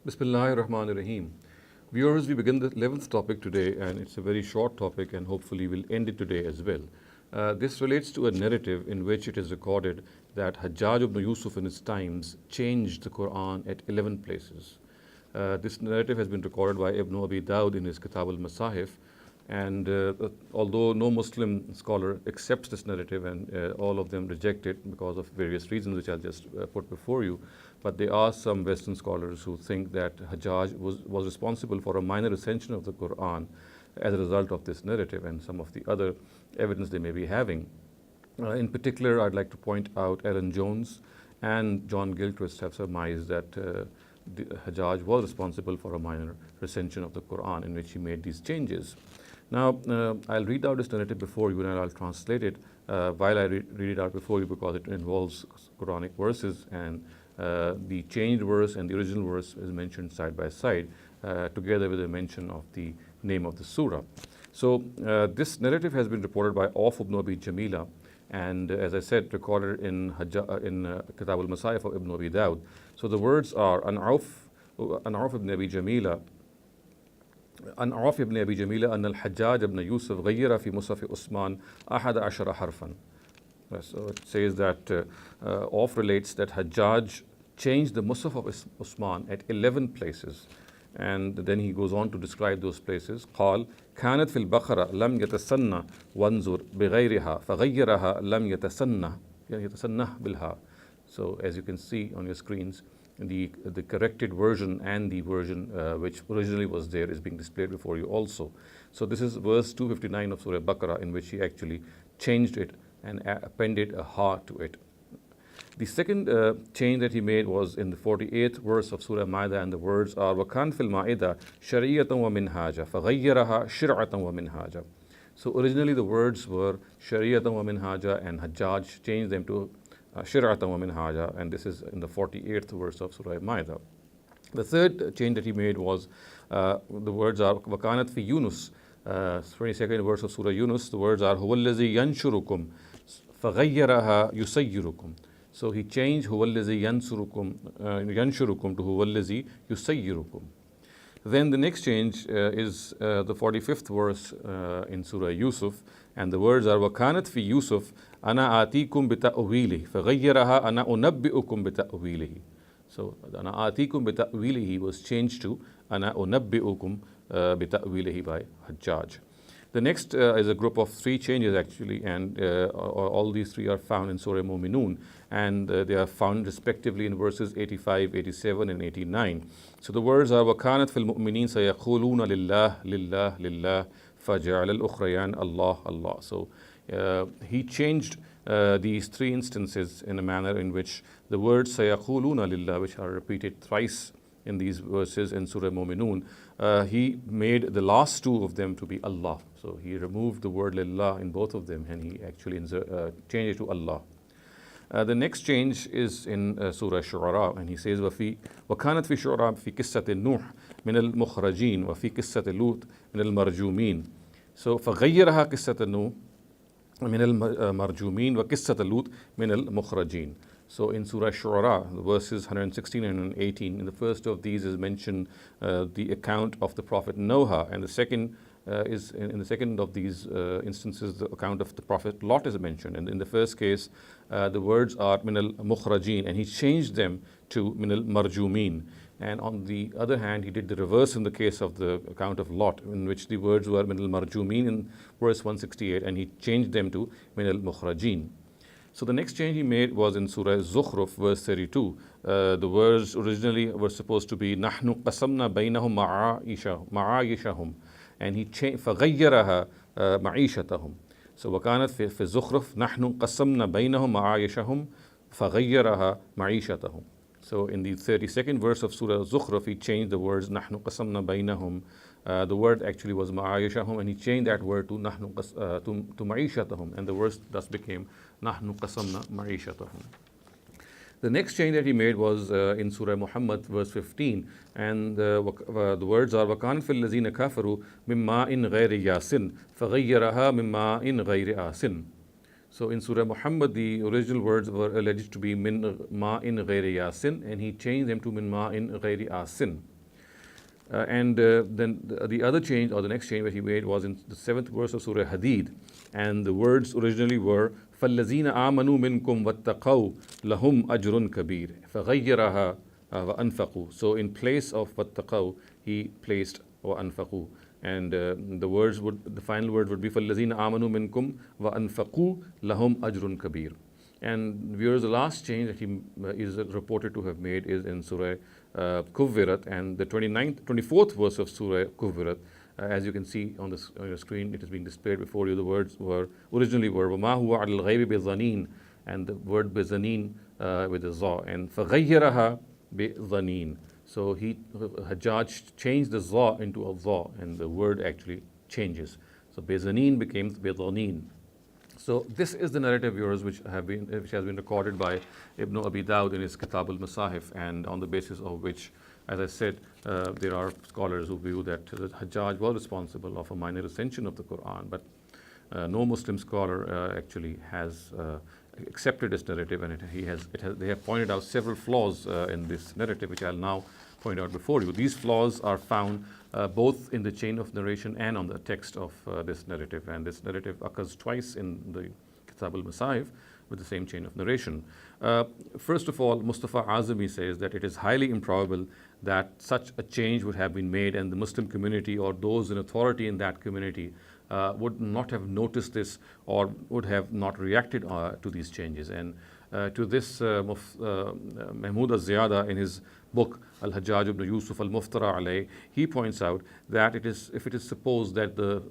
Bismillahirrahmanirrahim. Viewers, we begin the 11th topic today, and it's a very short topic, and hopefully we'll end it today as well. This relates to a narrative in which it is recorded that Hajjaj ibn Yusuf in his times changed the Qur'an at 11 places. This narrative has been recorded by Ibn Abi Dawud in his Kitab al-Masahif, and although no Muslim scholar accepts this narrative and all of them reject it because of various reasons which I'll just put before you, but there are some Western scholars who think that Hajjaj was responsible for a minor recension of the Qur'an as a result of this narrative and some of the other evidence they may be having. In particular, I'd like to point out Ellen Jones and John Gilchrist have surmised that Hajjaj was responsible for a minor recension of the Qur'an in which he made these changes. Now, I'll read out this narrative before you and I'll translate it while I read it out before you because it involves Quranic verses, and the changed verse and the original verse is mentioned side by side together with a mention of the name of the surah. So this narrative has been reported by Auf ibn Abi Jamila, and as I said, recorded in Kitab al-Masahif of Ibn Abi Dawud. So the words are an Auf ibn Abi Jamila عن عوف بن أبي جميلة أن الحجاج ابن يوسف غير في مصحف عثمان 11 حرفا. So it says that Auf relates that Hajjaj changed the Musaf of Usman at 11 places, and then he goes on to describe those places. قال كانت في البقرة لم يتسنى وانظر بغيرها فغيرها لم يتسنى بالها. So as you can see on your screens, the corrected version and the version which originally was there is being displayed before you also. So this is verse 259 of Surah Baqarah, in which he actually changed it and appended a ha to it. The second change that he made was in the 48th verse of Surah Ma'idah, and the words are وَكَانْ فِي الْمَائِدَةِ شَرِيَّةً وَمِنْهَاجًا فَغَيَّرَهَا شِرْعَةً وَمِنْهَاجًا. So originally the words were شَرِيَّةً وَمِنْهَاجًا, and Hajjaj changed them to شِرْعَةً وَمِنْهَاجًا, and this is in the 48th verse of Surah Ma'idah. The third change that he made was the words are وَكَانَتْ فِي يُونُس, 22nd verse of Surah Yunus, the words are هُوَ الَّذِي يَنْشُرُكُمْ فَغَيَّرَهَا يُسَيِّرُكُمْ. So he changed هُوَ الَّذِي يَنْشُرُكُمْ to هُوَ الَّذِي يُسَيِّرُكُمْ. Then the next change is the 45th verse in Surah Yusuf, and the words are وَكَانَتْ فِي يُوسُف أَنَا آتِيكُمْ بِتَأْوِيلِهِ فَغَيَّرَهَا أَنَا أُنَبِّئُكُمْ بِتَأْوِيلِهِ. So أَنَا آتِيكُمْ بِتَأْوِيلِهِ was changed to أَنَا أُنَبِّئُكُمْ بِتَأْوِيلِهِ by Hajjaj. The next is a group of three changes actually, and all these three are found in Surah Mu'minun, and they are found respectively in verses 85, 87 and 89. So the words are وَكَانَتْ فِي الْمُؤْمِنِينَ سَيَقُولُونَ لِلَّهِ لِلَّهِ لِلَّهِ فَجَعَلَ الْأُخْرَيَانِ Allah Allah. So he changed these three instances in a manner in which the words سَيَقُولُونَ لِلَّهِ, which are repeated thrice in these verses in Surah Mu'minun, he made the last two of them to be Allah. So he removed the word lillah in both of them, and he actually changed it to Allah. The next change is in Surah Shu'ara, and he says وَكَانَتْ فِي شُعْرَى فِي قِصَّةِ النُّوحِ مِنَ الْمُخْرَجِينَ وَفِي قِصَّةِ لُوط مِنَ الْمَرْجُومِينَ. So فَغَيَّرَهَا قِصَّةَ النُّوحِ مِنَ الْمَرْجُومِينَ وَقِصَّةَ لُوط مِنَ الْمُخْرَجِينَ. So in Surah Shu'ara, verses 116 and 118, in the first of these is mentioned the account of the Prophet Noah, and the second is in the second of these instances the account of the Prophet Lot is mentioned. And in the first case, the words are min al-mukhrajeen, and he changed them to min al-marjumeen. And on the other hand, he did the reverse in the case of the account of Lot, in which the words were min al-marjumeen in verse 168, and he changed them to min al-mukhrajeen. So the next change he made was in Surah Zukhruf, verse 32. The words originally were supposed to be نَحْنُ قَسَمْنَا بَيْنَهُمْ مَعَايِشَهُمْ, and he changed فَغَيَّرَهَا مَعِيشَتَهُمْ. So وَكَانَتْ فِي الزُّخْرُفِ نَحْنُ قَسَمْنَا بَيْنَهُمْ مَعَايِشَهُمْ فَغَيَّرَهَا مَعِيشَتَهُمْ. So in the 32nd verse of Surah Zukhruf, he changed the words نَحْنُ قَسَمْنَا بَيْنَهُمْ. The word actually was ma'ayishahum, and he changed that word to ma'ishatahum, and the verse thus became nahnu qasamna ma'ishatahum. The next change that he made was in Surah Muhammad, verse 15, and the words are وَكَانَ فِي الَّذِينَ كَفَرُوا مِمَّا إِنْ غَيْرِ يَاسِنْ فَغَيَّرَهَا مِمَّا إِنْ غَيْرِ آسِنْ. So in Surah Muhammad, the original words were alleged to be min ma in ghayri yasin, and he changed them to min ma in ghayri asin. Then the other change, or the next change that he made, was in the 7th verse of Surah Hadid. And the words originally were فَالَّذِينَ آمَنُوا مِنْكُمْ وَاتَّقَوْا لَهُمْ أَجْرٌ كَبِيرٌ فَغَيَّرَهَا وَأَنْفَقُوا. So in place of وَاتَّقَوْا, he placed وَأَنْفَقُوا. And the final word would be فَالَّذِينَ آمَنُوا مِنْكُمْ وَأَنْفَقُوا لَهُمْ أَجْرٌ كَبِيرٌ. And viewers, the last change that he is reported to have made is in Surah Kuvvirat, and the 24th verse of Surah Kuvvirat. As you can see on your screen, it is being displayed before you. The words originally were وَمَا هُوَ عَلَى الْغَيْبِ بِظَنِينَ, and the word بِظَنِينَ with a za, and فَغَيَّرَهَا بِظَنِينَ. So Hajjaj changed the za into a za, and the word actually changes. So بِظَنِينَ becomes بِظَنِينَ. So this is the narrative, viewers, which has been recorded by Ibn Abi Dawud in his Kitab al-Masahif, and on the basis of which, as I said, there are scholars who view that the Hajjaj was responsible of a minor recension of the Qur'an, but no Muslim scholar actually has accepted this narrative, and they have pointed out several flaws in this narrative, which I'll now point out before you. These flaws are found both in the chain of narration and on the text of this narrative, and this narrative occurs twice in the Kitab al-Masahif with the same chain of narration. First of all, Mustafa Azami says that it is highly improbable that such a change would have been made, and the Muslim community or those in authority in that community would not have noticed this or would have not reacted to these changes. And to this, Mahmoud al-Ziyada, in his book Al-Hajjaj ibn Yusuf al-Muftara alayh, he points out that if it is supposed that the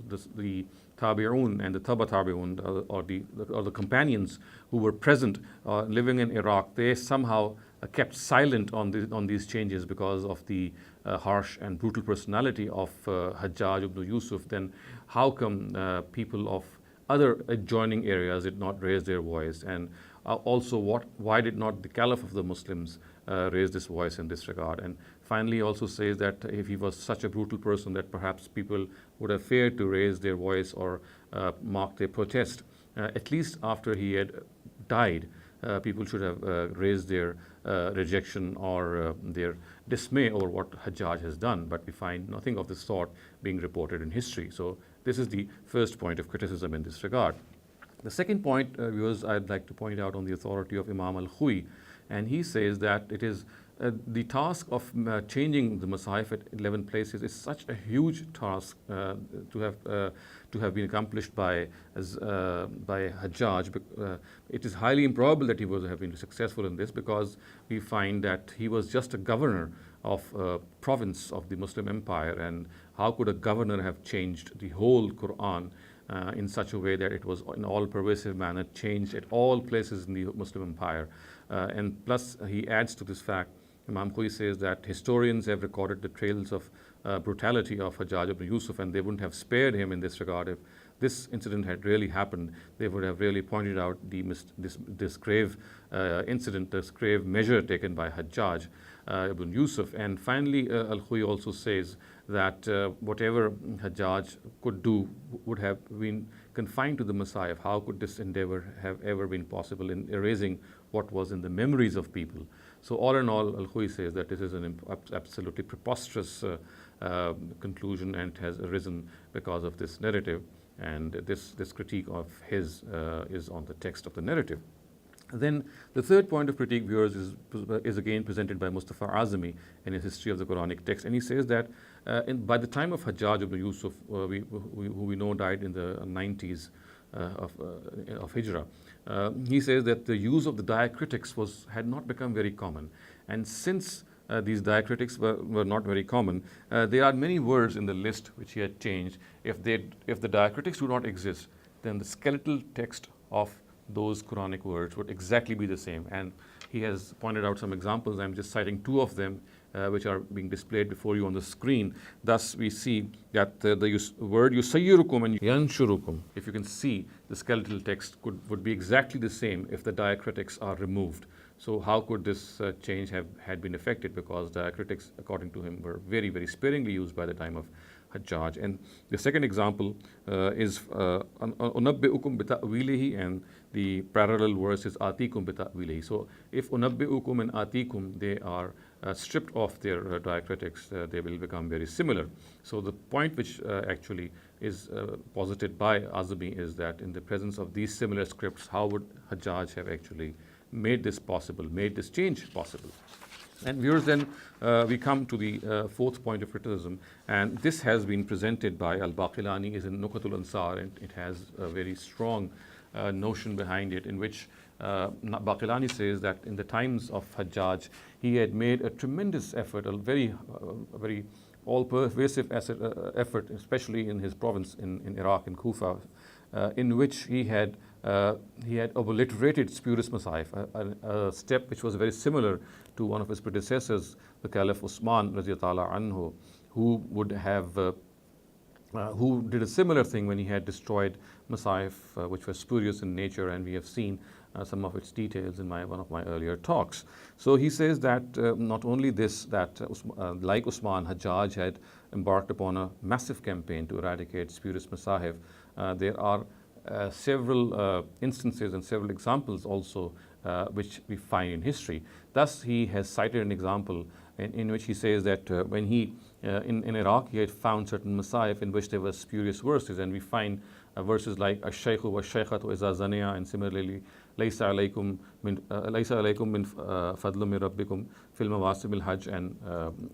Tabi'un and the Taba Tabi'un, or the companions who were present living in Iraq, they somehow kept silent on these changes because of the harsh and brutal personality of Hajjaj ibn Yusuf, then how come people of other adjoining areas did not raise their voice? And also, why did not the Caliph of the Muslims raise this voice in this regard? And finally, also says that if he was such a brutal person, that perhaps people would have feared to raise their voice or mark their protest. At least after he had died, people should have raised their rejection or their dismay over what Hajjaj has done, but we find nothing of this sort being reported in history. So this is the first point of criticism in this regard. The second point, viewers, I'd like to point out on the authority of Imam al-Khuy, and he says that it is the task of changing the Masahif at 11 places is such a huge task to have been accomplished by Hajjaj. It is highly improbable that he would have been successful in this, because we find that he was just a governor of a province of the Muslim Empire, and how could a governor have changed the whole Qur'an in such a way that it was in all pervasive manner changed at all places in the Muslim Empire? And plus, he adds to this fact, Imam Khuy says that historians have recorded the trails of brutality of Hajjaj ibn Yusuf, and they wouldn't have spared him in this regard. If this incident had really happened, they would have really pointed out this grave incident, this grave measure taken by Hajjaj ibn Yusuf. And finally, al-Khuy also says that whatever Hajjaj could do would have been confined to the Masahif. How could this endeavor have ever been possible in erasing what was in the memories of people? So all in all, al-Khuy says that this is an absolutely preposterous conclusion, and has arisen because of this narrative, and this critique of his is on the text of the narrative. Then the third point of critique, viewers, is again presented by Mustafa Azami in his History of the Quranic Text, and he says that by the time of Hajjaj ibn Yusuf, who we know died in the 90s of Hijrah, he says that the use of the diacritics had not become very common, and since these diacritics were not very common, there are many words in the list which he had changed. If the diacritics do not exist, then the skeletal text of those Quranic words would exactly be the same. And he has pointed out some examples. I'm just citing two of them, which are being displayed before you on the screen. Thus, we see that the word yusayyirukum and yanshurukum, if you can see, the skeletal text would be exactly the same if the diacritics are removed. So how could this change had been effected? Because diacritics, according to him, were very, very sparingly used by the time of Hajjaj. And the second example is unabbi'ukum bita'wilihi, and the parallel verse is atikum bita'wilihi. So if unabbi'ukum and atikum, they are stripped off their diacritics, they will become very similar. So the point which actually is posited by Azami is that in the presence of these similar scripts, how would Hajjaj have actually made this possible, made this change possible? And viewers, then we come to the fourth point of criticism, and this has been presented by al-Baqilani, is in Nukatul Ansar, and it has a very strong notion behind it, in which Baqilani says that in the times of Hajjaj, he had made a tremendous effort, a very all-pervasive effort, especially in his province in Iraq, in Kufa, in which he had obliterated spurious Masahif, a step which was very similar to one of his predecessors, the Caliph Usman radiallahu anhu, who would have who did a similar thing when he had destroyed Masahif, which were spurious in nature, and we have seen some of its details in one of my earlier talks. So he says that not only this, that like Usman, Hajjaj had embarked upon a massive campaign to eradicate spurious Masahif. There are several instances and several examples also which we find in history. Thus, he has cited an example in which he says that when he, in Iraq, he had found certain Masahif in which there were spurious verses, and we find verses like Ash-Shaykhu wa Shaykhatu iza zaniya, and similarly, Laysa alaykum min fadlum min rabbikum fil mawasim al-Hajj, and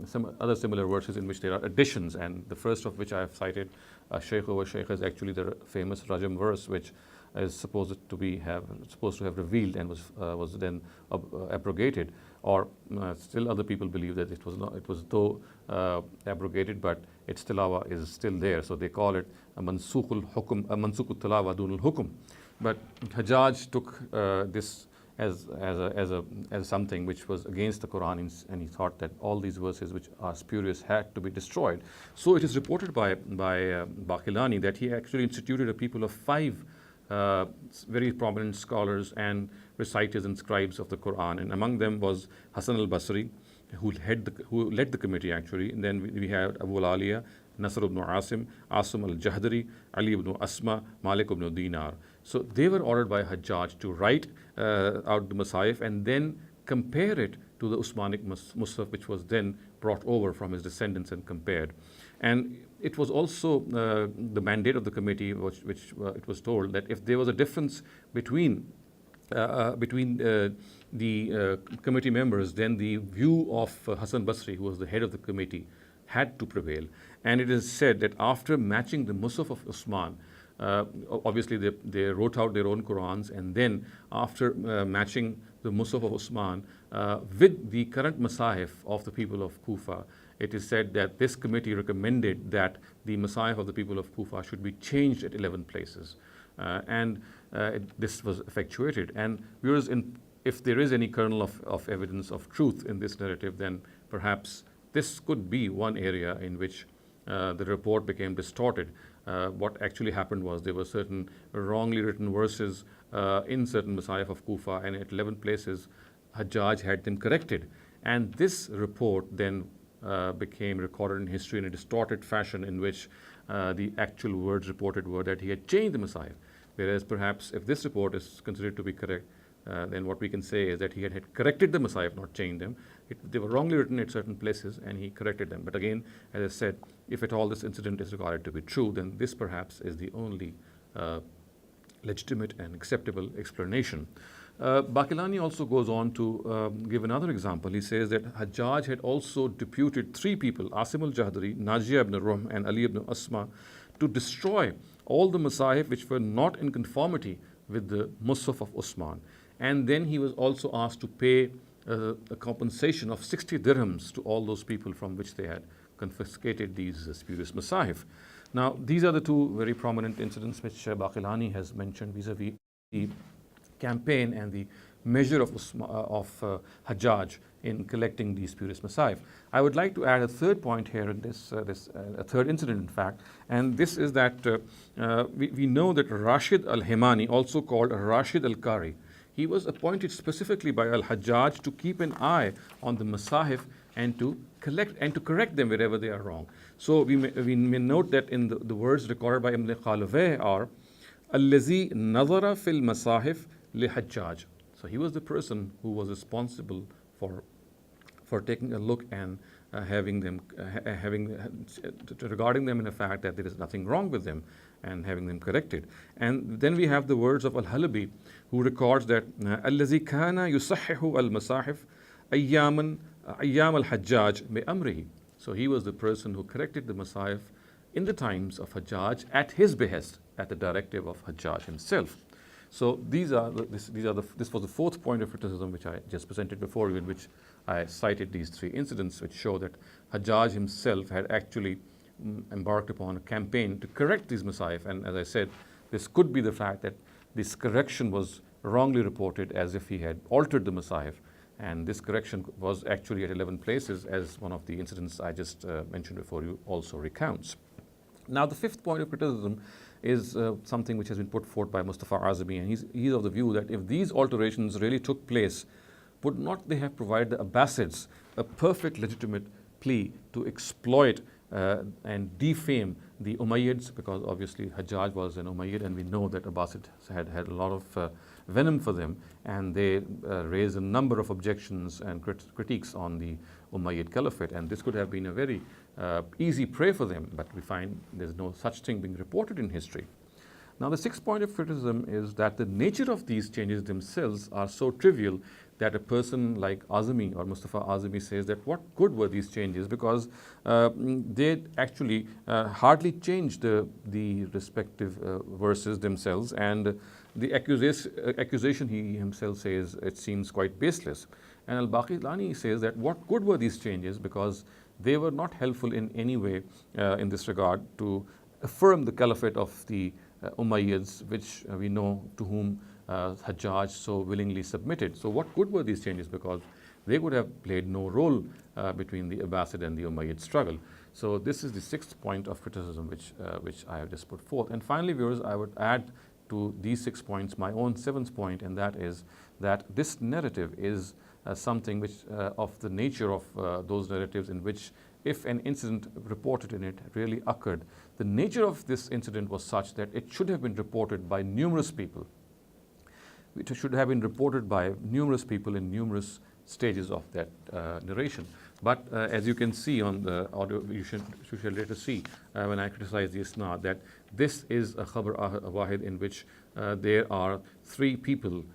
some other similar verses in which there are additions, and the first of which I have cited, Shaykhu wa Shaykha, is actually the famous Rajam verse, which is supposed to have revealed and was then abrogated, or still other people believe that it was not. It was though abrogated, but its tilawa is still there. So they call it a mansukul hukum, a mansukul tilawa dunul hukum. But Hajjaj took this as something which was against the Qur'an, and he thought that all these verses which are spurious had to be destroyed. So it is reported by Baqilani that he actually instituted a people of 5 very prominent scholars and reciters and scribes of the Qur'an, and among them was Hasan al-Basri, who led the committee actually. And then we had Abu al-Aliya, Nasr ibn Asim al-Jahdari, Ali ibn Asma, Malik ibn Dinar. So they were ordered by Hajjaj to write out the Masahif and then compare it to the Usmanic Musaf, which was then brought over from his descendants and compared. And it was also the mandate of the committee, which it was told that if there was a difference between the committee members, then the view of Hasan Basri, who was the head of the committee, had to prevail. And it is said that after matching the Musaf of Usman, obviously they wrote out their own Qur'ans, and then after matching the Musaf of Usman with the current Masahif of the people of Kufa, it is said that this committee recommended that the Masahif of the people of Kufa should be changed at 11 places. This was effectuated. And viewers, if there is any kernel of evidence of truth in this narrative, then perhaps this could be one area in which the report became distorted. What actually happened was there were certain wrongly written verses in certain Masahif of Kufa, and at 11 places Hajjaj had them corrected. And this report then became recorded in history in a distorted fashion, in which the actual words reported were that he had changed the Masahif. Whereas perhaps if this report is considered to be correct, then what we can say is that he had corrected the Masahif, not changed them. They were wrongly written at certain places, and he corrected them. But again, as I said, if at all this incident is regarded to be true, then this perhaps is the only legitimate and acceptable explanation. Baqilani also goes on to give another example. He says that Hajjaj had also deputed 3 people, Asim al-Jahdari, Najiyah ibn Ruhm, and Ali ibn Asma, to destroy all the Masahif which were not in conformity with the Musaf of Usman. And then he was also asked to pay a compensation of 60 dirhams to all those people from which they had confiscated these spurious Masahif. Now, these are the 2 very prominent incidents which Baqilani has mentioned vis-a-vis the campaign and the measure of Hajjaj in collecting these spurious Masahif. I would like to add a third point here in this, a third incident in fact, and this is that we know that Rashid al-Himani, also called Rashid al-Qari, he was appointed specifically by al-Hajjaj to keep an eye on the Masahif and to collect and to correct them wherever they are wrong. So we may note that in the words recorded by Ibn Khalawayh are al-Lazi nazara fil Masahif li Hajjaj. So he was the person who was responsible for for taking a look and regarding them in the fact that there is nothing wrong with them and having them corrected. And then we have the words of Al-Halabi, who records that الذي كان يصحح المصاحف أيام al-Hajjaj بأمره. So he was the person who corrected the Masahif in the times of Hajjaj at his behest, at the directive of Hajjaj himself. So this was the fourth point of criticism which I just presented before you, in which I cited these three incidents which show that Hajjaj himself had actually embarked upon a campaign to correct these Masahif. And as I said, this could be the fact that this correction was wrongly reported as if he had altered the Masahif. And this correction was actually at 11 places, as one of the incidents I just mentioned before you also recounts. Now, the fifth point of criticism is something which has been put forth by Mustafa Azami, and he's of the view that if these alterations really took place, would not they have provided the Abbasids a perfect legitimate plea to exploit and defame the Umayyads, because obviously Hajjaj was an Umayyad, and we know that Abbasids had a lot of venom for them, and they raised a number of objections and critiques on the Umayyad Caliphate, and this could have been a very easy prey for them, but we find there's no such thing being reported in history. Now, the sixth point of criticism is that the nature of these changes themselves are so trivial that a person like Azami or Mustafa Azami says that what good were these changes, because they actually hardly changed the respective verses themselves, and the accusation he himself says it seems quite baseless. And Al-Baqillani says that what good were these changes, because they were not helpful in any way in this regard to affirm the caliphate of the Umayyads, which we know to whom Hajjaj so willingly submitted. So what good were these changes, because they would have played no role between the Abbasid and the Umayyad struggle. So this is the sixth point of criticism which I have just put forth. And finally, viewers, I would add to these 6 points my own seventh point, and that is that this narrative is something which of the nature of those narratives in which if an incident reported in it really occurred, the nature of this incident was such that it should have been reported by numerous people. It should have been reported by numerous people in numerous stages of that narration. But as you can see on the audio, you should later see when I criticize the Isnad, that this is a Khabar Wahid in which there are three people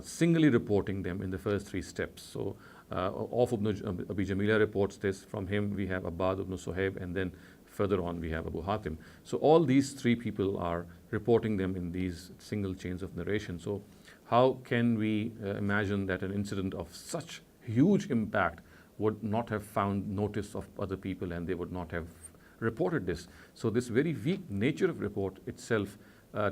singly reporting them in the first three steps. So Auf ibn Abi Jamila reports this. From him we have Abbad ibn Suhaib, and then further on we have Abu Hatim. So all these three people are reporting them in these single chains of narration. So how can we imagine that an incident of such huge impact would not have found notice of other people and they would not have reported this? So this very weak nature of report itself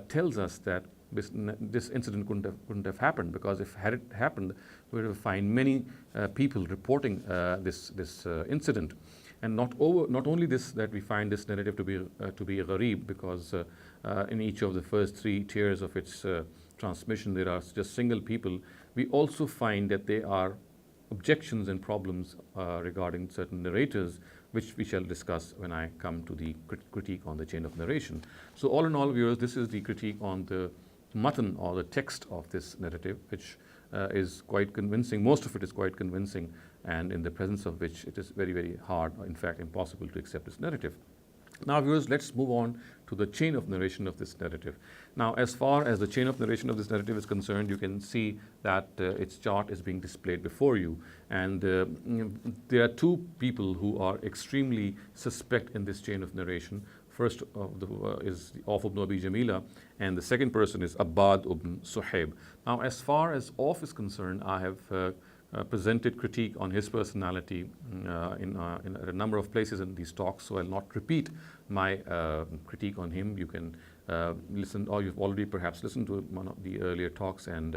tells us that this incident couldn't have happened, because if had it happened, we would have find many people reporting this incident. And not only this, that we find this narrative to be a gharib, because in each of the first three tiers of its transmission there are just single people. We also find that there are objections and problems regarding certain narrators, which we shall discuss when I come to the critique on the chain of narration. So all in all, viewers, this is the critique on the matan, or the text of this narrative, which is quite convincing. Most of it is quite convincing, and in the presence of which it is very, very hard, or in fact impossible, to accept this narrative. Now, viewers, let's move on to the chain of narration of this narrative. Now, as far as the chain of narration of this narrative is concerned, you can see that its chart is being displayed before you. And there are two people who are extremely suspect in this chain of narration. First is Auf ibn Abi Jamila, and the second person is Abbad ibn Suhaib. Now, as far as Auf is concerned, I have presented critique on his personality in a number of places in these talks, so I'll not repeat my critique on him. You can listen, or you've already perhaps listened to one of the earlier talks and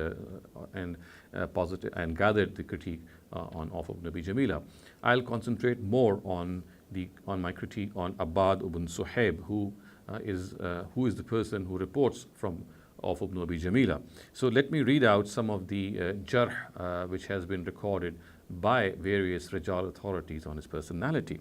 gathered the critique on Auf ibn Abi Jamila. I'll concentrate more on my critique on Abbad ibn Suhaib, who is the person who reports from Auf ibn Abi Jamila. So let me read out some of the jarh which has been recorded by various Rijal authorities on his personality.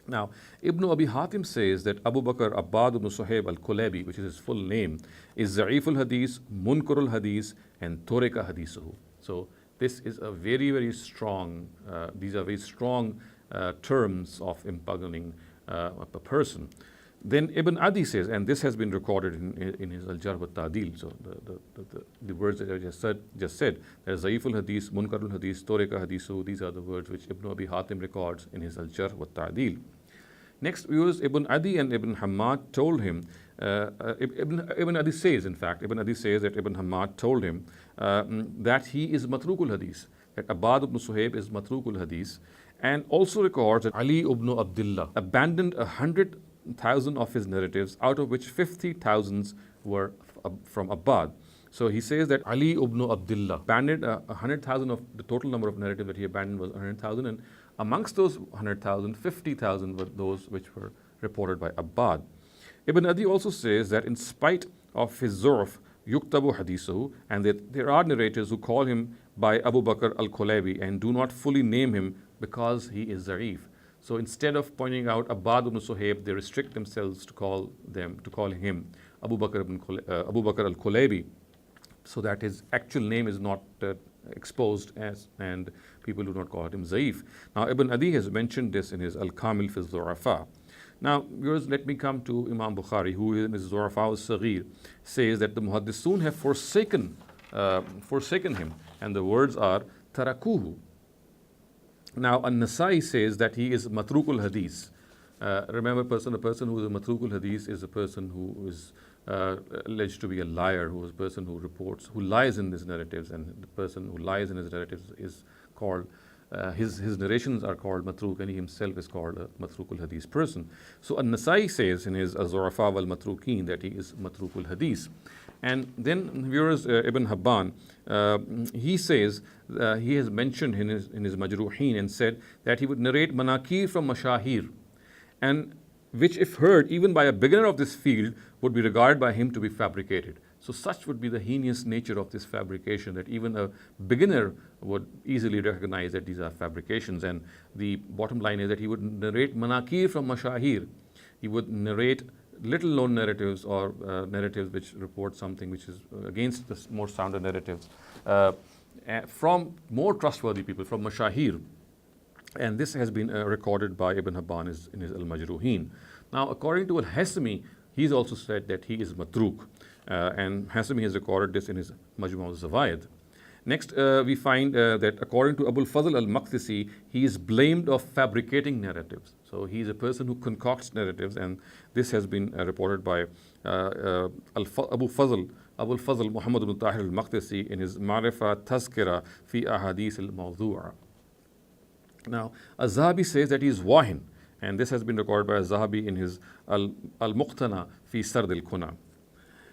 Now, Ibn Abi Hatim says that Abu Bakr Abbad ibn Suhaib al-Kulaybi, which is his full name, is Za'if al-Hadith, Munkar al-Hadith, and Torika Hadithuhu. So This is a very, very strong, these are very strong terms of impugning a person. Then Ibn Adi says, and this has been recorded in his Al-Jarh wa Ta'dil, so the words that I just said, that Zaif al-Hadith, Munkar al-Hadith, Torika Hadithu, these are the words which Ibn Abi Hatim records in his Al-Jarh wa Ta'dil. Next, viewers, Ibn Adi and Ibn Hammad told him, Ibn Adi says, in fact, Ibn Adi says that Ibn Hammad told him that he is Matruk al-Hadith, that Abbad ibn Suhaib is Matruk al-Hadith, and also records that Ali ibn Abdullah abandoned 100,000 of his narratives, out of which 50,000 were from Abbad. So he says that Ali ibn Abdullah abandoned 100,000 of the total number of narratives that he abandoned was 100,000, and amongst those 100,000, 50,000 were those which were reported by Abbad. Ibn Adi also says that in spite of his Zurf, Yuktabu Hadithu, and that there are narrators who call him by Abu Bakr al-Kulaybi and do not fully name him because he is Zarif. So instead of pointing out Abbad ibn Suhaib, they restrict themselves to call him Abu Bakr al-Kulaybi, so that his actual name is not exposed and people do not call him Zaif. Now Ibn Adi has mentioned this in his Al-Kamil fi al-Zurafa. Now, viewers, let me come to Imam Bukhari, who in his Zurafa al-Saghir says that the Muhaddisun have forsaken him, and the words are Tarakuhu. Now, An-Nasai says that he is Matrukul Hadith. Remember, a person who is a Matrukul Hadith is a person who is alleged to be a liar, who is a person who lies in his narratives, and the person who lies in his narratives is called, his narrations are called Matruk, and he himself is called a Matrukul Hadith person. So An-Nasai says in his Az-Zurafa wal-Matrukin that he is Matrukul Hadith. And then viewers, Ibn Habban, he says, he has mentioned in his Majruhin and said that he would narrate manakir from mashahir, and which if heard even by a beginner of this field would be regarded by him to be fabricated. So such would be the heinous nature of this fabrication, that even a beginner would easily recognize that these are fabrications. And the bottom line is that he would narrate manakir from mashahir. He would narrate little known narratives or narratives which report something which is against the more sounder narratives from more trustworthy people, from mashahir. And this has been recorded by Ibn Habban in his Al-Majruhin. Now, according to Al-Hasmi, he's also said that he is Matruk. And Hasmi has recorded this in his Majmu' al-Zawaid. Next, we find that according to Abul Fazl al-Maqdisi, he is blamed of fabricating narratives. So he is a person who concocts narratives, and this has been reported by Abul Fazl Muhammad ibn Tahir al-Maqdisi in his Ma'rifa Tazkira fi Ahadith al-Mawdu'a. Now, Az-Zahabi says that he is Wahin, and this has been recorded by Az-Zahabi in his Al-Muqtana fi Sard al-Kuna.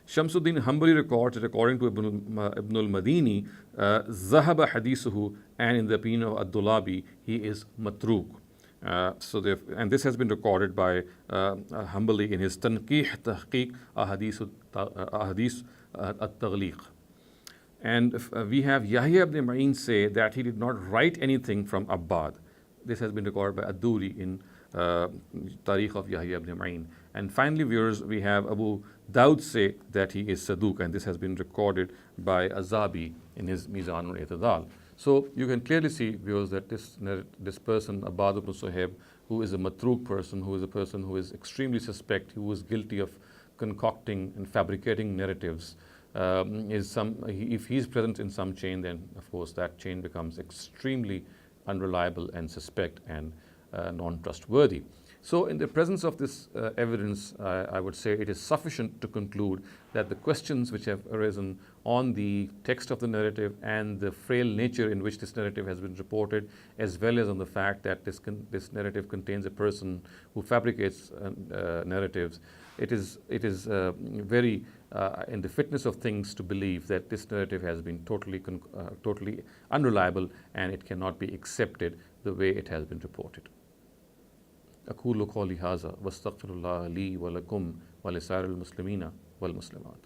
Shamsuddin Hanbali records that according to Ibn al-Madini, Zahaba Hadithuhu, and in the opinion of Ad-Dulabi, he is Matruk. And this has been recorded by Hanbali in his Tanqih Tahqiq Ahadith at-Taghliq. And we have Yahya ibn Ma'in say that he did not write anything from Abbad. This has been recorded by Ad-Duri in Tarikh of Yahya ibn Ma'in. And finally, viewers, we have Abu Dawud say that he is Saduq, and this has been recorded by Azabi in his Mizan al-I'tidal. So you can clearly see, viewers, that this person, Abbad ibn Suhaib, who is a Matruk person, who is a person who is extremely suspect, who is guilty of concocting and fabricating narratives, if he is present in some chain, then of course that chain becomes extremely unreliable and suspect and non-trustworthy. So in the presence of this evidence, I would say it is sufficient to conclude that the questions which have arisen on the text of the narrative and the frail nature in which this narrative has been reported, as well as on the fact that this narrative contains a person who fabricates narratives, it is very in the fitness of things to believe that this narrative has been totally unreliable, and it cannot be accepted the way it has been reported. أقول قولي هذا واستغفر الله لي ولكم ولسائر المسلمين والمسلمات.